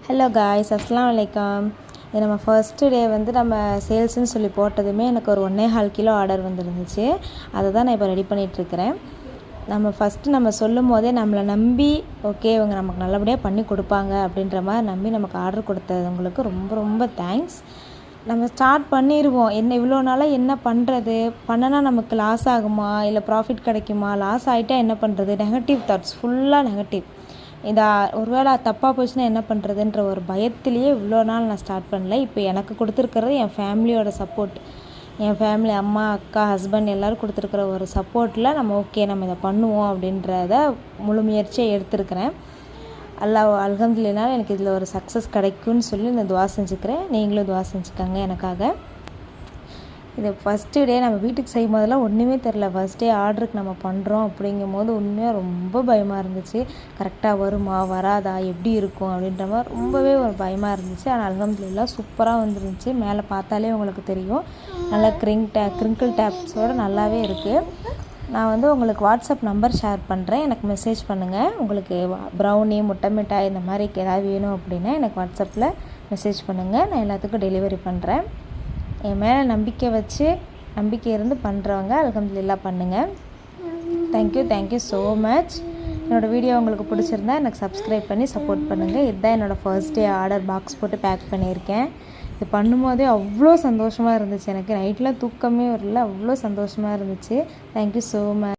Hello guys, அஸ்ஸலாமு அலைக்கும். இது நம்ம ஃபர்ஸ்ட்டு டே வந்து நம்ம சேல்ஸ்ன்னு சொல்லி போட்டதுமே எனக்கு ஒரு 1.25 கிலோ ஆர்டர் வந்துருந்துச்சு. அதை தான் நான் இப்போ ரெடி பண்ணிகிட்ருக்கிறேன். நம்ம ஃபஸ்ட்டு நம்ம சொல்லும் போதே நம்மளை நம்பி ஓகே இவங்க நமக்கு நல்லபடியாக பண்ணி கொடுப்பாங்க அப்படின்ற மாதிரி நம்பி நமக்கு ஆர்டர் கொடுத்தவங்களுக்கு ரொம்ப ரொம்ப தேங்க்ஸ். நம்ம ஸ்டார்ட் பண்ணிடுவோம். இவ்வளோ நாளாக என்ன பண்ணுறது, பண்ணனா நமக்கு லாஸ் ஆகுமா இல்லை ப்ராஃபிட் கிடைக்குமா, லாஸ் ஆகிட்டா என்ன பண்ணுறது, நெகட்டிவ் தாட்ஸ், ஃபுல்லாக நெகட்டிவ். இதை ஒருவேளை தப்பாக போச்சுன்னா என்ன பண்ணுறதுன்ற ஒரு பயத்திலேயே இவ்வளோ நாள் நான் ஸ்டார்ட் பண்ணல. இப்போ எனக்கு கொடுத்துருக்கிறது என் ஃபேமிலியோட சப்போர்ட். என் ஃபேமிலி, அம்மா, அக்கா, ஹஸ்பண்ட் எல்லோரும் கொடுத்துருக்குற ஒரு சப்போர்ட்டில் நம்ம ஓகே நம்ம இதை பண்ணுவோம் அப்படின்றத முழு முயற்சியை எடுத்துருக்கிறேன். அல்ஹம்துலில்லாஹ் எனக்கு இதில் ஒரு சக்ஸஸ் கிடைக்கும்னு சொல்லி நான் துவா செஞ்சுக்கிறேன். நீங்களும் துவா செஞ்சுக்கோங்க எனக்காக. இது ஃபஸ்ட்டு டே நம்ம வீட்டுக்கு செய்யும் போதெல்லாம் ஒன்றுமே தெரில. ஃபஸ்ட் டே ஆர்டருக்கு நம்ம பண்ணுறோம் அப்படிங்கும் போது உண்மையாக ரொம்ப பயமாக இருந்துச்சு. கரெக்டாக வருமா வராதா, எப்படி இருக்கும் அப்படின்ற மாதிரி ரொம்பவே ஒரு பயமாக இருந்துச்சு. ஆனால் அல்ஹம்துலில்லாஹ் சூப்பராக வந்துருந்துச்சு. மேலே பார்த்தாலே உங்களுக்கு தெரியும், நல்லா க்ரிங்கிள் டேப்ஸோடு நல்லாவே இருக்குது. நான் வந்து உங்களுக்கு வாட்ஸ்அப் நம்பர் ஷேர் பண்ணுறேன், எனக்கு மெசேஜ் பண்ணுங்கள். உங்களுக்கு ப்ரௌனி, முட்டை மிட்டாய் இந்த மாதிரி ஏதாவது வேணும் அப்படின்னா எனக்கு வாட்ஸ்அப்பில் மெசேஜ் பண்ணுங்கள். நான் எல்லாத்துக்கும் டெலிவரி பண்ணுறேன். என் மேலே நம்பிக்கை இருந்து பண்ணுறவங்க அல்ஹம்துலில்லாஹ் பண்ணுங்கள். Thank you so much. என்னோடய வீடியோ உங்களுக்கு பிடிச்சிருந்தா எனக்கு சப்ஸ்கிரைப் பண்ணி சப்போர்ட் பண்ணுங்கள். இதுதான் என்னோடய ஃபர்ஸ்ட் டே ஆர்டர் பாக்ஸ் போட்டு பேக் பண்ணியிருக்கேன். இது பண்ணும்போதே அவ்வளோ சந்தோஷமாக இருந்துச்சு. எனக்கு நைட்டில் தூக்கமே வரல, அவ்வளோ சந்தோஷமாக இருந்துச்சு. Thank you so much.